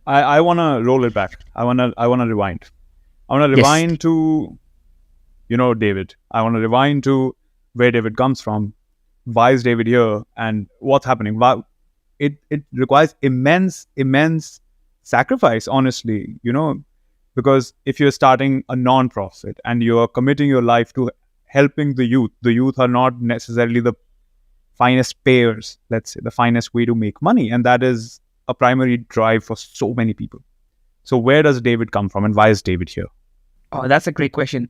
I want to roll it back. I want to rewind. I want to Yes. rewind to, David. I want to rewind to where David comes from. Why is David here, and what's happening? Why it requires immense sacrifice, honestly, because if you're starting a non-profit and you're committing your life to helping the youth are not necessarily the finest payers, let's say, the finest way to make money, and that is a primary drive for so many people. So where does David come from, and why is David here? Oh, that's a great question.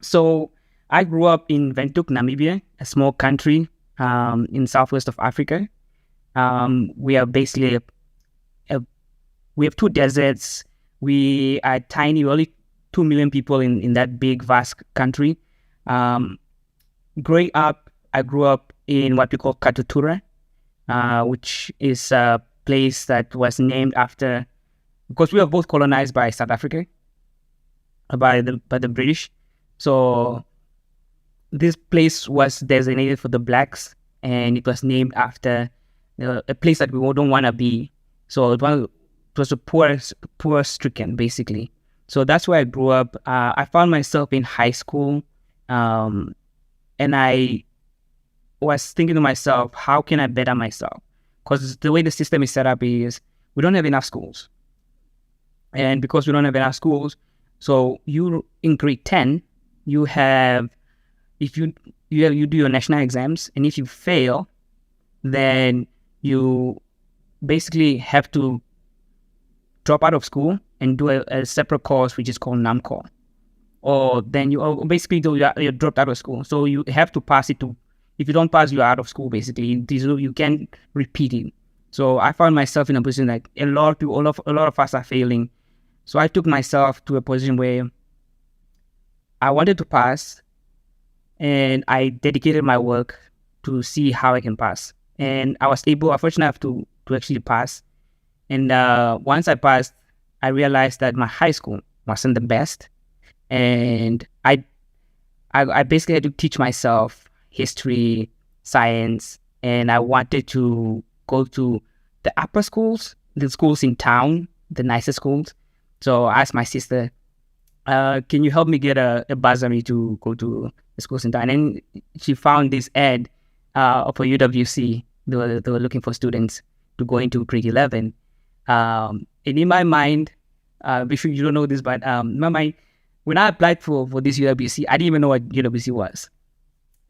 So I grew up in Windhoek, Namibia, a small country in southwest of Africa. We are basically a we have two deserts. We are tiny, only 2 million people in that big, vast country. Um, Growing up, I grew up in what we call Katutura, which is a place that was named after, because we were both colonized by South Africa, by the British. So this place was designated for the blacks, and it was named after a place that we don't want to be. So it was a poor stricken, basically. So that's where I grew up. I found myself in high school, um, and I was thinking to myself, how can I better myself? Because the way the system is set up is we don't have enough schools, and because we don't have enough schools, so you in grade 10, you have if you do your national exams, and if you fail, then you basically have to drop out of school and do a separate course which is called NAMCO. Or then basically you're dropped out of school, so you have to pass it to. If you don't pass, you're out of school. Basically, you can't repeat it. So I found myself in a position like a lot of people, a lot of us are failing. So I took myself to a position where I wanted to pass, and I dedicated my work to see how I can pass. And I was fortunate enough to actually pass. And once I passed, I realized that my high school wasn't the best, and I basically had to teach myself history, science, and I wanted to go to the upper schools, the schools in town, the nicer schools. So I asked my sister, can you help me get a bursary to go to the schools in town? And she found this ad for UWC. They were looking for students to go into grade 11. And in my mind, before you don't know this, but in my mind, when I applied for this UWC, I didn't even know what UWC was.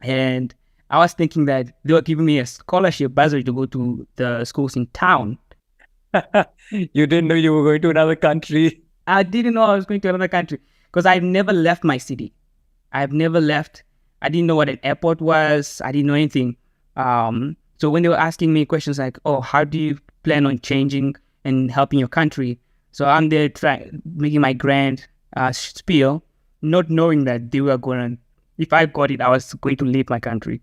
And I was thinking that they were giving me a scholarship bursary to go to the schools in town. You didn't know you were going to another country. I didn't know I was going to another country because I've never left my city. I've never left. I didn't know what an airport was. I didn't know anything. So when they were asking me questions like, oh, how do you plan on changing and helping your country? So I'm there making my grand spiel, not knowing that they were going to, if I got it, I was going to leave my country.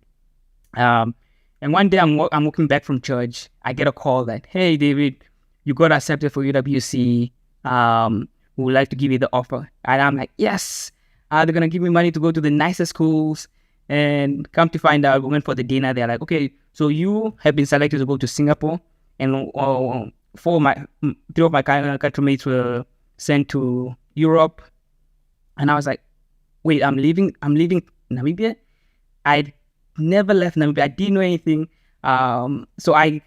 And one day I'm walking back from church. I get a call that, hey, David, you got accepted for UWC. We would like to give you the offer. And I'm like, yes. They're going to give me money to go to the nicest schools. And come to find out, we went for the dinner. They're like, okay, so you have been selected to go to Singapore. And three of my countrymates were sent to Europe. And I was like, wait, I'm leaving Namibia? I never left Namibia. I didn't know anything. So I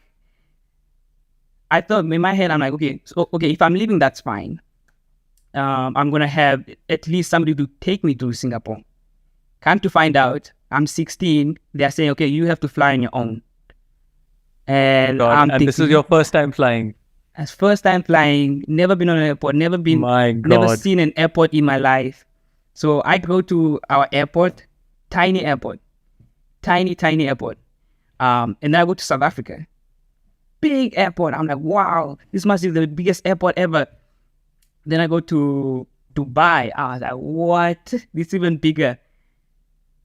thought in my head, I'm like, okay, if I'm leaving, that's fine. I'm going to have at least somebody to take me to Singapore. Come to find out, I'm 16. They're saying, okay, you have to fly on your own. And God, and this is your first time flying. As first time flying, never been on an airport, never seen an airport in my life. So I go to our airport, tiny airport. And then I go to South Africa. Big airport. I'm like, wow, this must be the biggest airport ever. Then I go to Dubai. I was like, what? This is even bigger.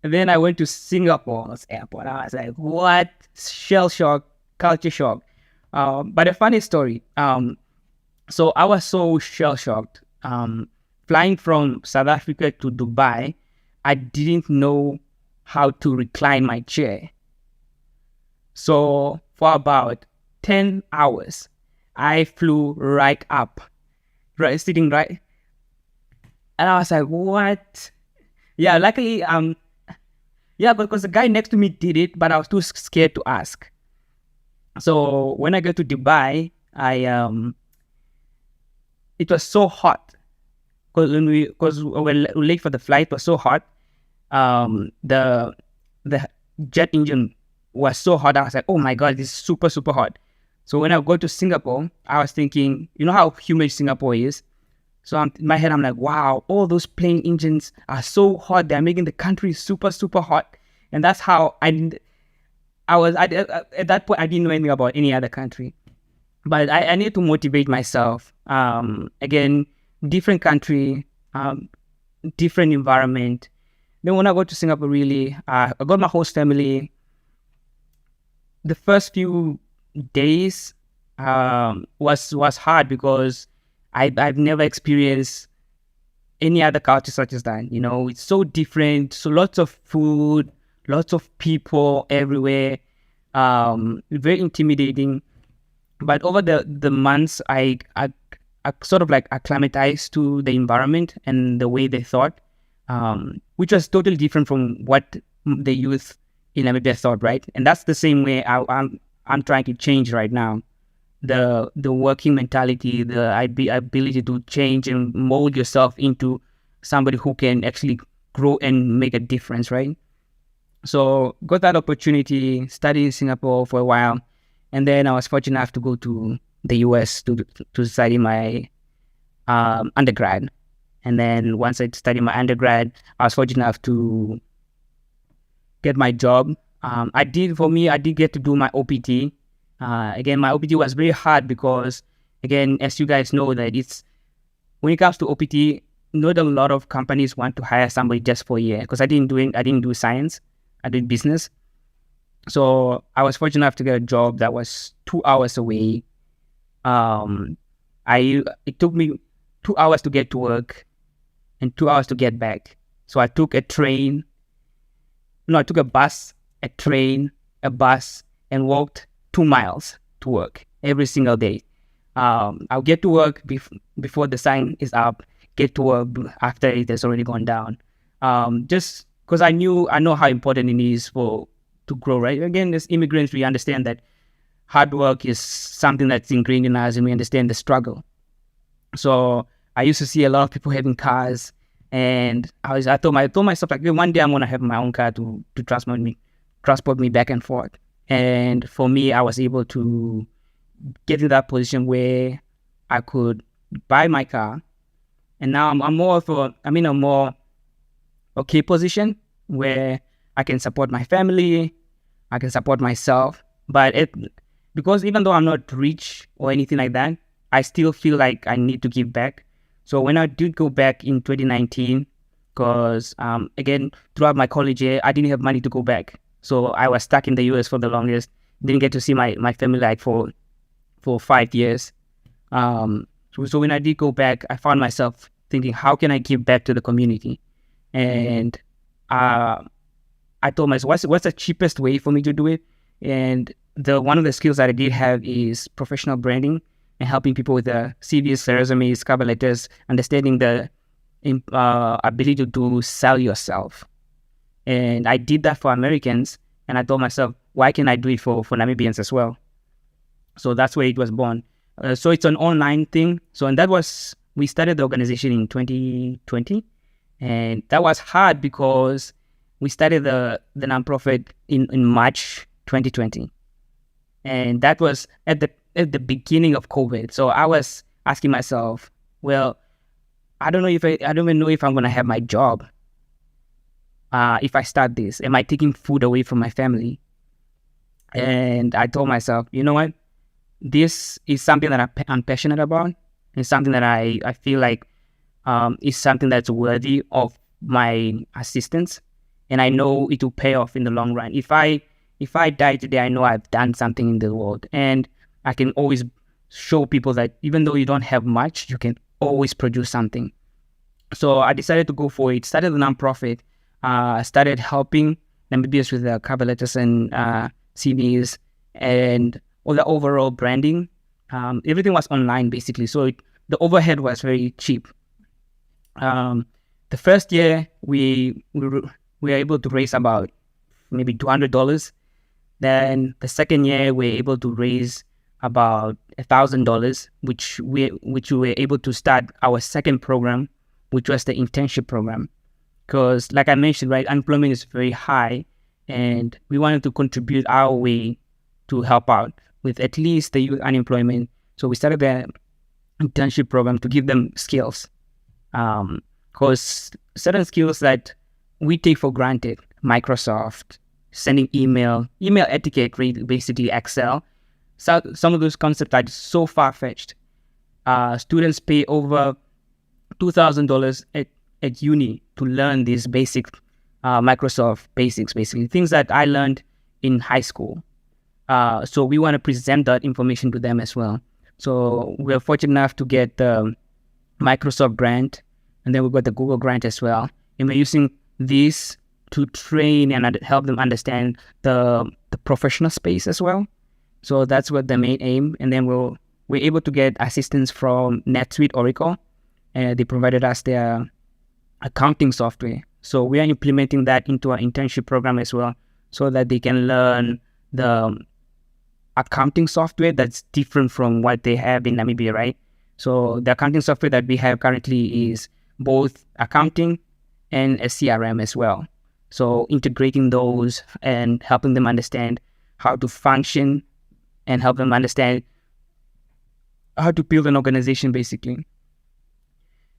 And then I went to Singapore's airport. I was like, what? Shell shock, culture shock. But a funny story. So I was so shell shocked. Flying from South Africa to Dubai, I didn't know how to recline my chair. So for about 10 hours, I flew right up, right, sitting right. And I was like, what? Yeah, luckily, yeah, because the guy next to me did it, but I was too scared to ask. So when I got to Dubai, it was so hot because when we late for the flight, it was so hot. The jet engine was so hot. I was like, oh my god, this is super super hot. So when I go to Singapore, I was thinking, you know how humid Singapore is. So in my head, I'm like, wow, all those plane engines are so hot. They're making the country super super hot, and that's how at that point I didn't know anything about any other country. But I need to motivate myself. Again, different country, different environment. Then when I go to Singapore, really, I got my host family. The first few days was hard because I've never experienced any other culture such as that. You know, it's so different. So lots of food, lots of people everywhere. Very intimidating. But over the months, I sort of like acclimatized to the environment and the way they thought, which was totally different from what the youth in Namibia thought, right? And that's the same way I'm trying to change right now. The working mentality, the ability to change and mold yourself into somebody who can actually grow and make a difference, right? So got that opportunity, studied in Singapore for a while, and then I was fortunate enough to go to the US to study my undergrad. And then once I studied my undergrad, I was fortunate enough to get my job. I did get to do my OPT. Again, my OPT was very hard because, again, as you guys know, that it's when it comes to OPT, not a lot of companies want to hire somebody just for a year. Because I didn't do science, I did business. So I was fortunate enough to get a job that was 2 hours away. It took me 2 hours to get to work and 2 hours to get back. So I took a bus, a train, a bus, and walked 2 miles to work every single day. I'll get to work before the sign is up, get to work after it has already gone down. Just because I know how important it is to grow, right? Again, as immigrants, we understand that hard work is something that's ingrained in us, and we understand the struggle. So I used to see a lot of people having cars, and I told myself, like, one day I'm gonna have my own car to transport me back and forth. And for me, I was able to get in that position where I could buy my car, and now I'm in a more okay position where I can support my family, I can support myself. But because even though I'm not rich or anything like that, I still feel like I need to give back. So when I did go back in 2019, because again, throughout my college year, I didn't have money to go back. So I was stuck in the US for the longest. Didn't get to see my family like for 5 years. So when I did go back, I found myself thinking, how can I give back to the community? And I told myself, what's the cheapest way for me to do it? And one of the skills that I did have is professional branding and helping people with the CVs, resumes, cover letters, understanding the ability to sell yourself. And I did that for Americans, and I told myself, why can't I do it for Namibians as well? So that's where it was born. So it's an online thing. We started the organization in 2020, and that was hard because we started the nonprofit in March 2020, and that was at the beginning of COVID. So I was asking myself, well, I don't even know if I'm gonna have my job. If I start this, am I taking food away from my family? And I told myself, you know what? This is something that I'm passionate about. It's something that I feel like is something that's worthy of my assistance. And I know it will pay off in the long run. If I die today, I know I've done something in the world. And I can always show people that even though you don't have much, you can always produce something. So I decided to go for it. Started a nonprofit. Started helping Namibians with cover letters and CVs and all the overall branding. everything was online basically. So the overhead was very cheap. The first year we were able to raise about maybe $200. Then the second year we were able to raise about $1,000, which we were able to start our second program, which was the internship program. Because like I mentioned, right, unemployment is very high, and we wanted to contribute our way to help out with at least the youth unemployment. So we started the internship program to give them skills. Because certain skills that we take for granted, Microsoft, sending email etiquette, basically Excel. So some of those concepts are so far-fetched. Students pay over $2,000 at uni to learn these basic Microsoft basics, basically things that I learned in high school. So we want to present that information to them as well. So we're fortunate enough to get the Microsoft grant, and then we've got the Google grant as well. And we're using these to train and help them understand the professional space as well. So that's what the main aim. And then we're able to get assistance from NetSuite Oracle, and they provided us their accounting software. So we are implementing that into our internship program as well, so that they can learn the accounting software that's different from what they have in Namibia, right? So the accounting software that we have currently is both accounting and a CRM as well. So integrating those and helping them understand how to function and help them understand how to build an organization, basically.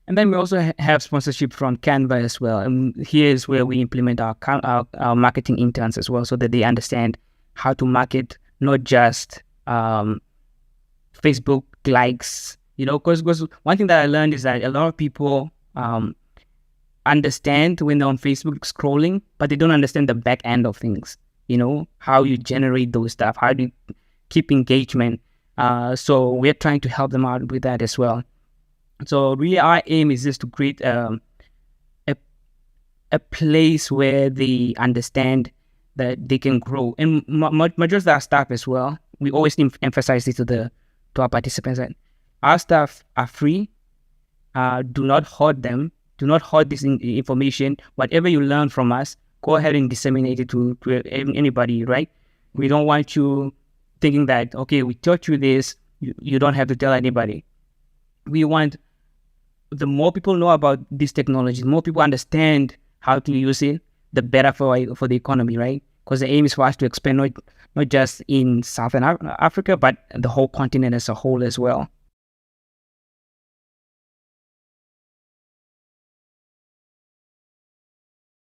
And then we also have sponsorship from Canva as well. And here's where we implement our marketing interns as well, so that they understand how to market, not just Facebook likes, because one thing that I learned is that a lot of people understand when they're on Facebook scrolling, but they don't understand the back end of things, how you generate those stuff, how do you keep engagement. So we're trying to help them out with that as well. So really our aim is just to create a place where they understand that they can grow. And majority of our staff as well, we always emphasize this to our participants, that our staff are free. Do not hoard them. Do not hoard this information. Whatever you learn from us, go ahead and disseminate it to anybody, right? We don't want you thinking that, okay, we taught you this, you don't have to tell anybody. We want the more people know about this technology, the more people understand how to use it, the better for the economy, right? Because the aim is for us to expand not just in Southern Africa, but the whole continent as a whole as well.